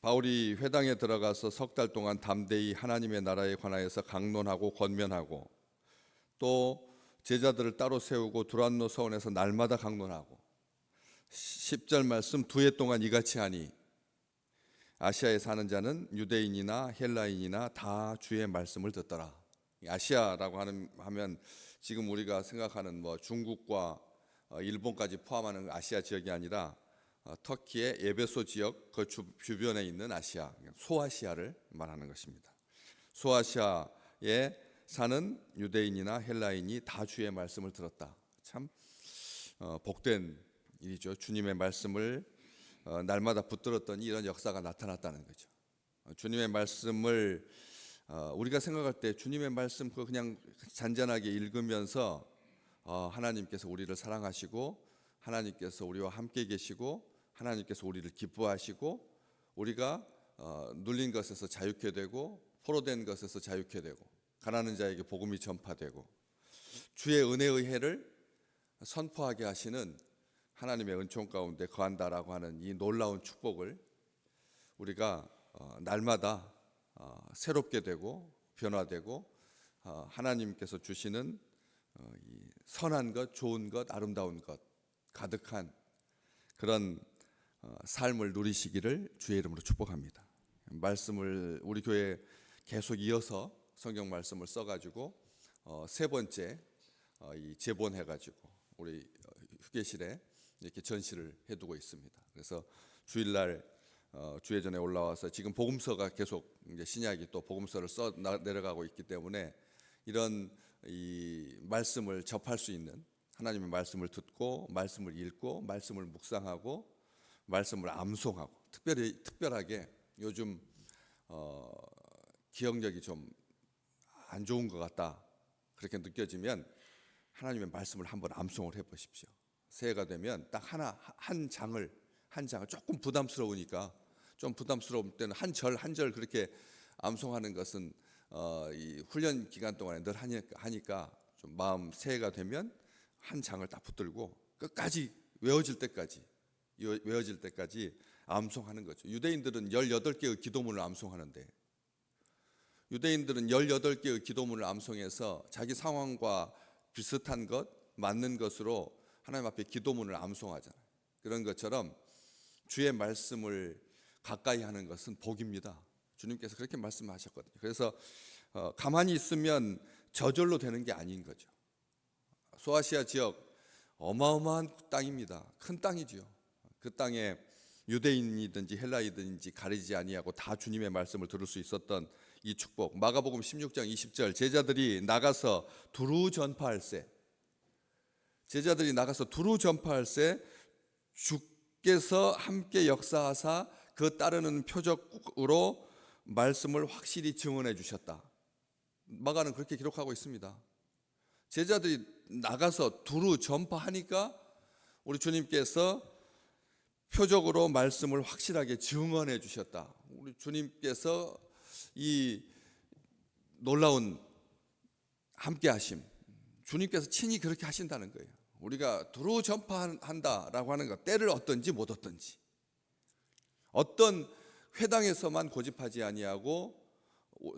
바울이 회당에 들어가서 석 달 동안 담대히 하나님의 나라에 관하여서 강론하고 권면하고, 또 제자들을 따로 세우고 두란노 서원에서 날마다 강론하고, 10절 말씀 두 해 동안 이같이 하니 아시아에 사는 자는 유대인이나 헬라인이나 다 주의 말씀을 듣더라. 아시아라고 하면 지금 우리가 생각하는 중국과 일본까지 포함하는 아시아 지역이 아니라 터키의 에베소 지역 그 주변에 있는 아시아, 소아시아를 말하는 것입니다. 소아시아에 사는 유대인이나 헬라인이 다 주의 말씀을 들었다. 참 복된 일이죠. 주님의 말씀을 날마다 붙들었더니 이런 역사가 나타났다는 거죠. 주님의 말씀을 우리가 생각할 때 주님의 말씀 그냥 잔잔하게 읽으면서 하나님께서 우리를 사랑하시고, 하나님께서 우리와 함께 계시고, 하나님께서 우리를 기뻐하시고, 우리가 눌린 것에서 자유케 되고, 포로된 것에서 자유케 되고, 가난한 자에게 복음이 전파되고, 주의 은혜의 해를 선포하게 하시는 하나님의 은총 가운데 거한다라고 하는 이 놀라운 축복을 우리가 날마다 새롭게 되고 변화되고, 하나님께서 주시는 이 선한 것, 좋은 것, 아름다운 것 가득한 그런 삶을 누리시기를 주의 이름으로 축복합니다. 말씀을 우리 교회 계속 이어서 성경 말씀을 써가지고 세 번째 재본해가지고 우리 휴게실에 이렇게 전시를 해두고 있습니다. 그래서 주일날 주회전에 올라와서 지금 복음서가 계속 이제 신약이 또 복음서를 써 내려가고 있기 때문에 이런 이 말씀을 접할 수 있는, 하나님의 말씀을 듣고 말씀을 읽고 말씀을 묵상하고 말씀을 암송하고, 특별하게 요즘 기억력이 좀 안 좋은 것 같다 그렇게 느껴지면 하나님의 말씀을 한번 암송을 해보십시오. 새해가 되면 딱 한 장을 조금 부담스러우니까, 좀 부담스러울 때는 한 절 그렇게 암송하는 것은 이 훈련 기간 동안에 늘 하니까 좀 마음 새해가 되면 한 장을 딱 붙들고 끝까지 외워질 때까지 암송하는 거죠. 유대인들은 18개의 기도문을 암송하는데, 유대인들은 18개의 기도문을 암송해서 자기 상황과 비슷한 것, 맞는 것으로 하나님 앞에 기도문을 암송하잖아요. 그런 것처럼 주의 말씀을 가까이 하는 것은 복입니다. 주님께서 그렇게 말씀하셨거든요. 그래서 가만히 있으면 저절로 되는 게 아닌 거죠. 소아시아 지역 어마어마한 땅입니다. 큰 땅이지요. 그 땅에 유대인이든지 헬라인이든지 가리지 아니하고 다 주님의 말씀을 들을 수 있었던 이 축복. 마가복음 16장 20절 제자들이 나가서 두루 전파할 새, 주께서 함께 역사하사 그 따르는 표적으로 말씀을 확실히 증언해 주셨다. 마가는 그렇게 기록하고 있습니다. 제자들이 나가서 두루 전파하니까 우리 주님께서 표적으로 말씀을 확실하게 증언해 주셨다. 우리 주님께서 이 놀라운 함께 하심, 주님께서 친히 그렇게 하신다는 거예요. 우리가 두루 전파한다라고 하는 것, 때를 얻든지 못 얻든지, 어떤 회당에서만 고집하지 아니하고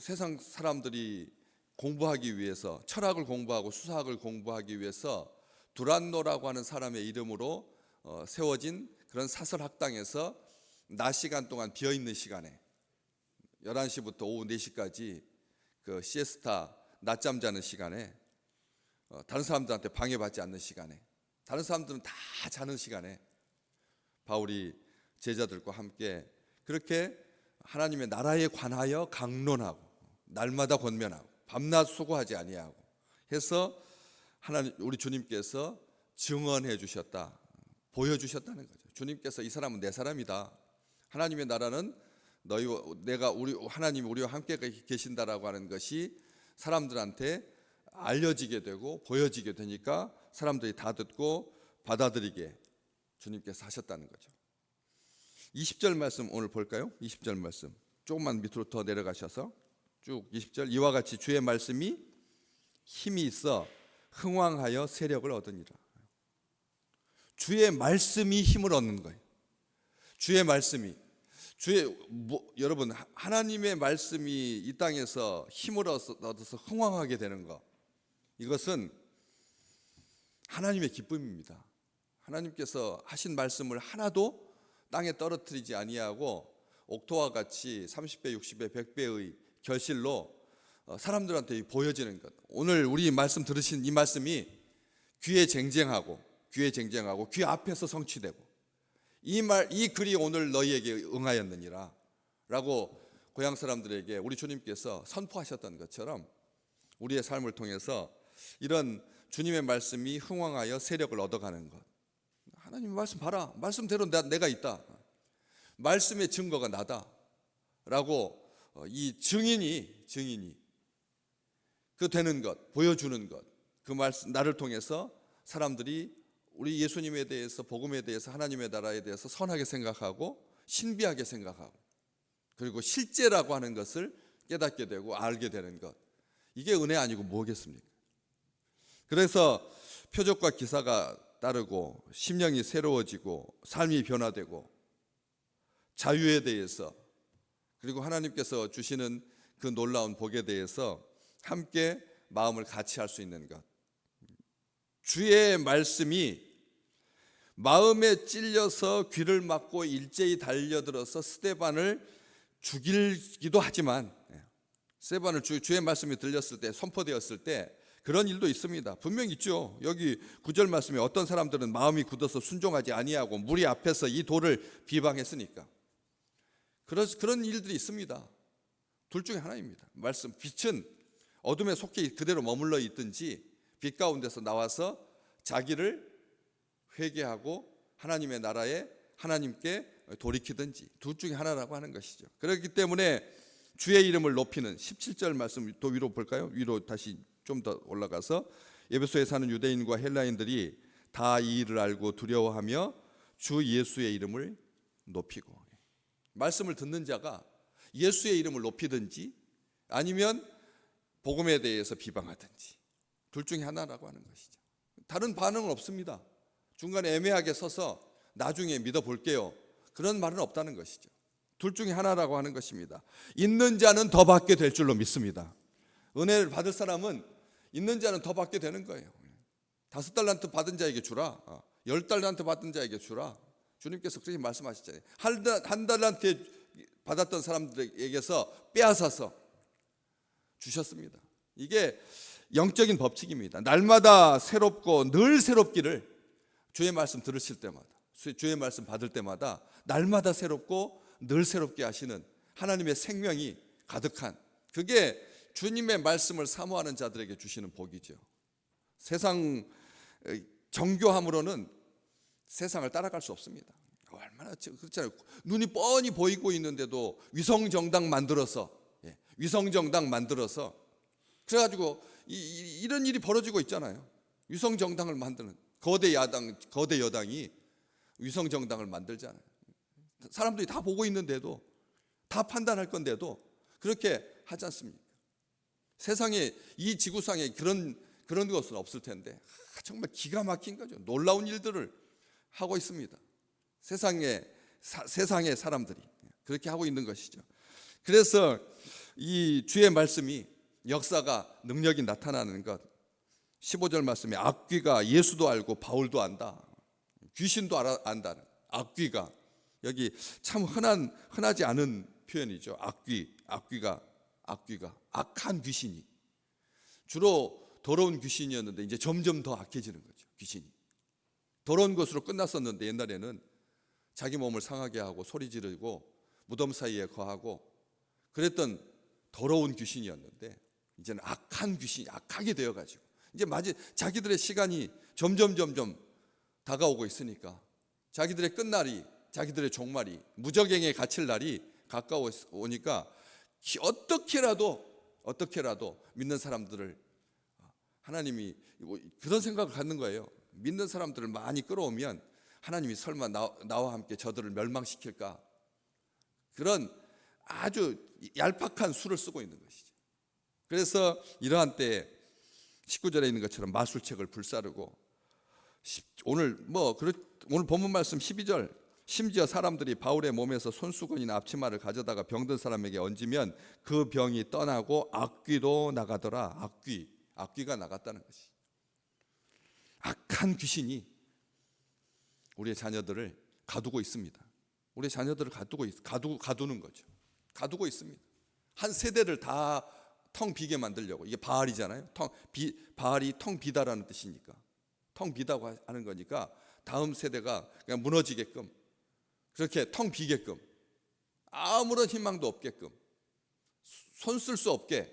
세상 사람들이 공부하기 위해서, 철학을 공부하고 수사학을 공부하기 위해서 두란노라고 하는 사람의 이름으로 세워진 그런 사설학당에서 낮 시간 동안 비어있는 시간에 11시부터 오후 4시까지 그 시에스타, 낮잠 자는 시간에, 다른 사람들한테 방해받지 않는 시간에, 다른 사람들은 다 자는 시간에 바울이 제자들과 함께 그렇게 하나님의 나라에 관하여 강론하고 날마다 권면하고 밤낮 수고하지 아니하고 해서 하나님, 우리 주님께서 증언해 주셨다, 보여주셨다는 거죠. 주님께서 이 사람은 내 사람이다, 하나님의 나라는 너희와 내가 하나님이 우리와 함께 계신다라고 하는 것이 사람들한테 알려지게 되고 보여지게 되니까 사람들이 다 듣고 받아들이게 주님께서 하셨다는 거죠. 20절 말씀 오늘 볼까요? 20절 말씀 조금만 밑으로 더 내려가셔서 쭉 20절, 이와 같이 주의 말씀이 힘이 있어 흥왕하여 세력을 얻으니라. 주의 말씀이 힘을 얻는 거예요. 주의 말씀이 여러분, 하나님의 말씀이 이 땅에서 힘을 얻어서 흥왕하게 되는 것, 이것은 하나님의 기쁨입니다. 하나님께서 하신 말씀을 하나도 땅에 떨어뜨리지 아니하고 옥토와 같이 30배, 60배, 100배의 결실로 사람들한테 보여지는 것. 오늘 우리 말씀 들으신 이 말씀이 귀에 쟁쟁하고 귀 앞에서 성취되고, 이 글이 오늘 너희에게 응하였느니라 라고 고향 사람들에게 우리 주님께서 선포하셨던 것처럼 우리의 삶을 통해서 이런 주님의 말씀이 흥왕하여 세력을 얻어가는 것. 하나님 말씀 봐라, 말씀대로 내가 있다, 말씀의 증거가 나다 라고 이 증인이 그 되는 것, 보여주는 것, 그 말씀, 나를 통해서 사람들이 우리 예수님에 대해서, 복음에 대해서, 하나님의 나라에 대해서 선하게 생각하고 신비하게 생각하고, 그리고 실제라고 하는 것을 깨닫게 되고 알게 되는 것, 이게 은혜 아니고 뭐겠습니까? 그래서 표적과 기사가 따르고 심령이 새로워지고 삶이 변화되고 자유에 대해서, 그리고 하나님께서 주시는 그 놀라운 복에 대해서 함께 마음을 같이 할 수 있는 것. 주의 말씀이 마음에 찔려서 귀를 막고 일제히 달려들어서 스데반을 죽이기도 하지만, 스데반을 주의 말씀이 들렸을 때, 선포되었을 때 그런 일도 있습니다. 분명히 있죠. 여기 9절 말씀에 어떤 사람들은 마음이 굳어서 순종하지 아니하고 무리 앞에서 이 돌을 비방했으니까, 그런 일들이 있습니다. 둘 중에 하나입니다. 말씀, 빛은 어둠에 속해 그대로 머물러 있든지 빛 가운데서 나와서 자기를 회개하고 하나님의 나라에 하나님께 돌이키든지, 둘 중에 하나라고 하는 것이죠. 그렇기 때문에 주의 이름을 높이는 17절 말씀 또 위로 볼까요? 위로 다시 좀 더 올라가서 에베소에 사는 유대인과 헬라인들이 다 이 일을 알고 두려워하며 주 예수의 이름을 높이고, 말씀을 듣는 자가 예수의 이름을 높이든지 아니면 복음에 대해서 비방하든지, 둘 중에 하나라고 하는 것이죠. 다른 반응은 없습니다. 중간에 애매하게 서서 나중에 믿어볼게요, 그런 말은 없다는 것이죠. 둘 중에 하나라고 하는 것입니다. 있는 자는 더 받게 될 줄로 믿습니다. 은혜를 받을 사람은 있는 자는 더 받게 되는 거예요. 5달란트 받은 자에게 주라, 10달란트 받은 자에게 주라. 주님께서 그렇게 말씀하셨잖아요. 한 달란트 받았던 사람들에게서 빼앗아서 주셨습니다. 이게 영적인 법칙입니다. 날마다 새롭고 늘 새롭기를, 주의 말씀 들으실 때마다, 주의 말씀 받을 때마다 날마다 새롭고 늘 새롭게 하시는 하나님의 생명이 가득한, 그게 주님의 말씀을 사모하는 자들에게 주시는 복이죠. 세상 정교함으로는 세상을 따라갈 수 없습니다. 얼마나 그렇잖아요. 눈이 뻔히 보이고 있는데도 위성정당 만들어서 그래가지고 이런 일이 벌어지고 있잖아요. 위성정당을 만드는 거대 여당이 위성정당을 만들잖아요. 사람들이 다 보고 있는데도, 다 판단할 건데도 그렇게 하지 않습니까? 세상에, 이 지구상에 그런 것은 없을 텐데 정말 기가 막힌 거죠. 놀라운 일들을 하고 있습니다. 세상의 사람들이 그렇게 하고 있는 것이죠. 그래서 이 주의 말씀이, 역사가, 능력이 나타나는 것. 15절 말씀에 악귀가 예수도 알고 바울도 안다, 귀신도 안다는 악귀가, 여기 참 흔하지 않은 표현이죠. 악귀가 악한 귀신이, 주로 더러운 귀신이었는데 이제 점점 더 악해지는 거죠. 귀신이 더러운 것으로 끝났었는데 옛날에는 자기 몸을 상하게 하고 소리 지르고 무덤 사이에 거하고 그랬던 더러운 귀신이었는데, 이제는 악한 귀신이 악하게 되어가지고 이제 자기들의 시간이 점점 다가오고 있으니까 자기들의 끝날이, 자기들의 종말이, 무저갱에 갇힐 날이 가까워오니까 어떻게라도 믿는 사람들을, 하나님이 그런 생각을 갖는 거예요. 믿는 사람들을 많이 끌어오면 하나님이 설마 나와 함께 저들을 멸망시킬까, 그런 아주 얄팍한 수를 쓰고 있는 것이죠. 그래서 이러한 때에 19절에 있는 것처럼 마술책을 불사르고, 오늘 본문 말씀 12절, 심지어 사람들이 바울의 몸에서 손수건이나 앞치마를 가져다가 병든 사람에게 얹으면 그 병이 떠나고 악귀도 나가더라. 악귀가 나갔다는 것이. 악한 귀신이 우리의 자녀들을 가두고 있습니다. 우리의 자녀들을 가두는 거죠. 가두고 있습니다. 한 세대를 다 텅 비게 만들려고. 이게 바알이잖아요. 바알이 텅 비다라는 뜻이니까. 텅 비다고 하는 거니까 다음 세대가 그냥 무너지게끔, 그렇게 텅 비게끔, 아무런 희망도 없게끔, 손 쓸 수 없게,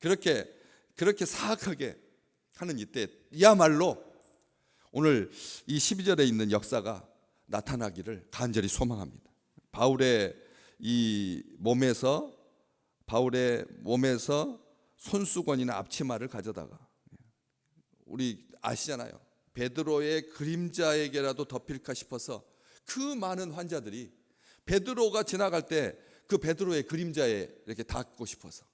그렇게 사악하게 하는 이때야말로 오늘 이 12절에 있는 역사가 나타나기를 간절히 소망합니다. 바울의 몸에서 손수건이나 앞치마를 가져다가, 우리 아시잖아요. 베드로의 그림자에게라도 덮일까 싶어서 그 많은 환자들이 베드로가 지나갈 때 그 베드로의 그림자에 이렇게 닿고 싶어서,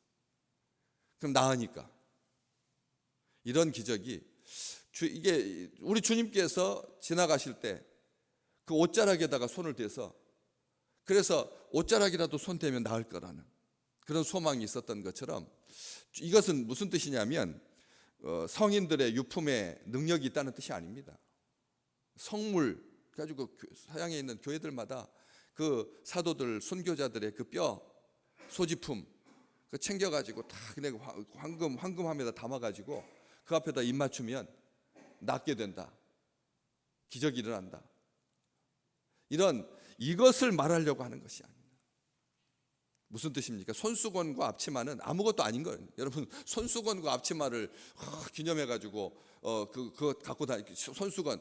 그럼 나으니까. 이런 기적이, 이게 우리 주님께서 지나가실 때 그 옷자락에다가 손을 대서, 그래서 옷자락이라도 손 대면 나을 거라는 그런 소망이 있었던 것처럼, 이것은 무슨 뜻이냐면 성인들의 유품에 능력이 있다는 뜻이 아닙니다. 성물 가지고 서양에 있는 교회들마다 그 사도들, 순교자들의 그 뼈, 소지품 그 챙겨가지고 다 그냥 황금함에다 담아가지고 그 앞에다 입 맞추면 낫게 된다, 기적이 일어난다, 이것을 말하려고 하는 것이 아닙니다. 무슨 뜻입니까? 손수건과 앞치마는 아무것도 아닌 거예요. 여러분, 손수건과 앞치마를 기념해가지고 그거 갖고 손수건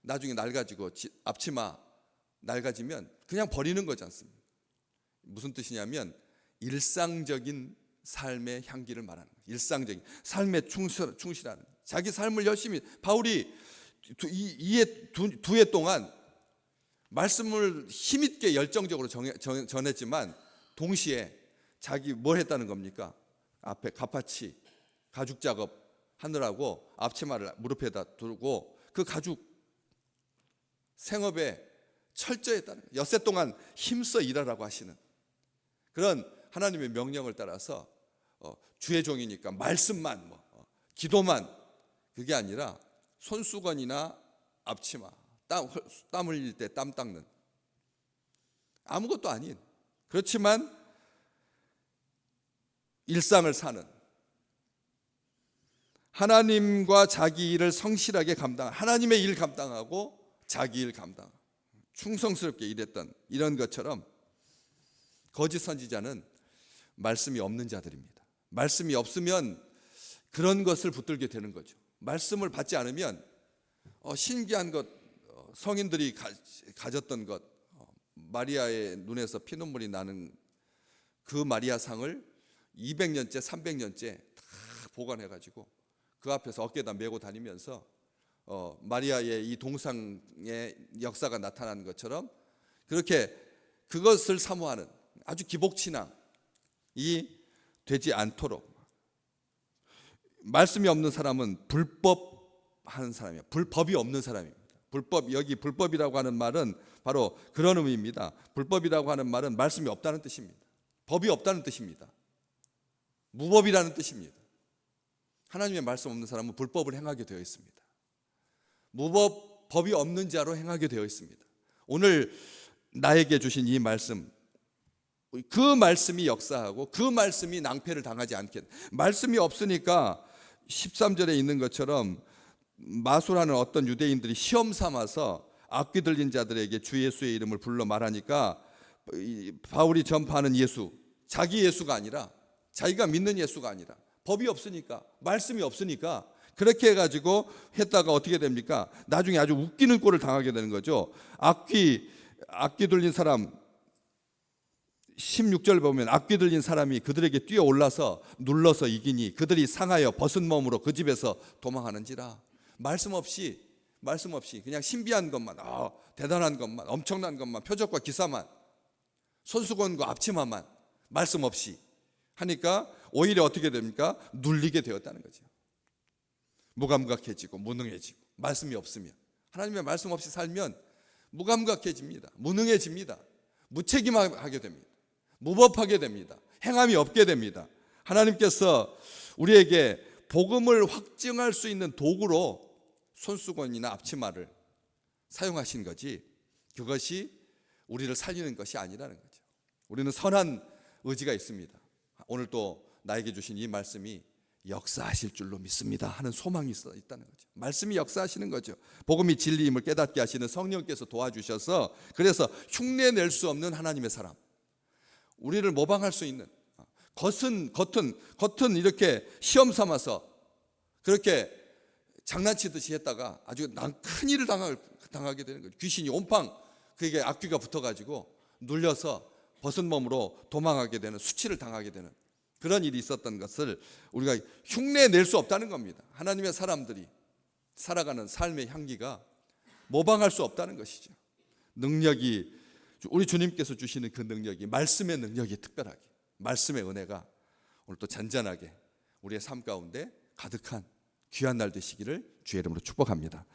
나중에 낡아지고 앞치마 낡아지면 그냥 버리는 거지 않습니까? 무슨 뜻이냐면 일상적인 삶의 향기를 말하는 거예요. 일상적인 삶에 충실하는, 자기 삶을 열심히. 바울이 두 해 동안 말씀을 힘있게 열정적으로 전했지만 동시에 자기 뭘 했다는 겁니까? 앞에 가파치 가죽 작업 하느라고 앞치마를 무릎에다 두고 그 가죽 생업에 철저했다는 거예요. 엿새 동안 힘써 일하라고 하시는 그런 하나님의 명령을 따라서 주의 종이니까 말씀만, 기도만, 그게 아니라 손수건이나 앞치마, 땀 흘릴 때 땀 닦는, 아무것도 아닌, 그렇지만 일상을 사는, 하나님과 자기 일을 성실하게 하나님의 일 감당하고 자기 일 감당, 충성스럽게 일했던 이런 것처럼 거짓 선지자는 말씀이 없는 자들입니다. 말씀이 없으면 그런 것을 붙들게 되는 거죠. 말씀을 받지 않으면 신기한 것, 성인들이 가졌던 것, 마리아의 눈에서 피눈물이 나는 그 마리아상을 200년째 300년째 다 보관해가지고 그 앞에서 어깨에다 메고 다니면서 마리아의 이 동상의 역사가 나타나는 것처럼 그렇게 그것을 사모하는 아주 기복신앙이 되지 않도록, 말씀이 없는 사람은 불법하는 사람이에요. 불법이 없는 사람입니다. 여기 불법이라고 하는 말은 바로 그런 의미입니다. 불법이라고 하는 말은 말씀이 없다는 뜻입니다. 법이 없다는 뜻입니다. 무법이라는 뜻입니다. 하나님의 말씀 없는 사람은 불법을 행하게 되어 있습니다. 법이 없는 자로 행하게 되어 있습니다. 오늘 나에게 주신 이 말씀, 그 말씀이 역사하고 그 말씀이 낭패를 당하지 않게, 말씀이 없으니까 13절에 있는 것처럼 마술하는 어떤 유대인들이 시험 삼아서 악귀 들린 자들에게 주 예수의 이름을 불러 말하니까 바울이 전파하는 예수, 자기 예수가 아니라, 자기가 믿는 예수가 아니라, 법이 없으니까, 말씀이 없으니까 그렇게 해가지고 했다가 어떻게 됩니까? 나중에 아주 웃기는 꼴을 당하게 되는 거죠. 악귀 들린 사람, 16절 보면 악귀 들린 사람이 그들에게 뛰어올라서 눌러서 이기니 그들이 상하여 벗은 몸으로 그 집에서 도망하는지라. 말씀 없이 그냥 신비한 것만, 대단한 것만, 엄청난 것만, 표적과 기사만, 손수건과 앞치마만, 말씀 없이 하니까 오히려 어떻게 됩니까? 눌리게 되었다는 거죠. 무감각해지고 무능해지고, 말씀이 없으면, 하나님의 말씀 없이 살면 무감각해집니다. 무능해집니다. 무책임하게 됩니다. 무법하게 됩니다. 행함이 없게 됩니다. 하나님께서 우리에게 복음을 확증할 수 있는 도구로 손수건이나 앞치마를 사용하신 거지, 그것이 우리를 살리는 것이 아니라는 거죠. 우리는 선한 의지가 있습니다. 오늘 또 나에게 주신 이 말씀이 역사하실 줄로 믿습니다 하는 소망이 있다는 거죠. 말씀이 역사하시는 거죠. 복음이 진리임을 깨닫게 하시는 성령께서 도와주셔서, 그래서 흉내낼 수 없는 하나님의 사람, 우리를 모방할 수 있는, 겉은 이렇게 시험 삼아서 그렇게 장난치듯이 했다가 아주 큰 일을 당하게 되는 거죠. 귀신이 온팡 그에게 악귀가 붙어가지고 눌려서 벗은 몸으로 도망하게 되는, 수치를 당하게 되는 그런 일이 있었던 것을 우리가 흉내낼 수 없다는 겁니다. 하나님의 사람들이 살아가는 삶의 향기가 모방할 수 없다는 것이죠. 능력이, 우리 주님께서 주시는 그 능력이, 말씀의 능력이 특별하게, 말씀의 은혜가 오늘 또 잔잔하게 우리의 삶 가운데 가득한 귀한 날 되시기를 주의 이름으로 축복합니다.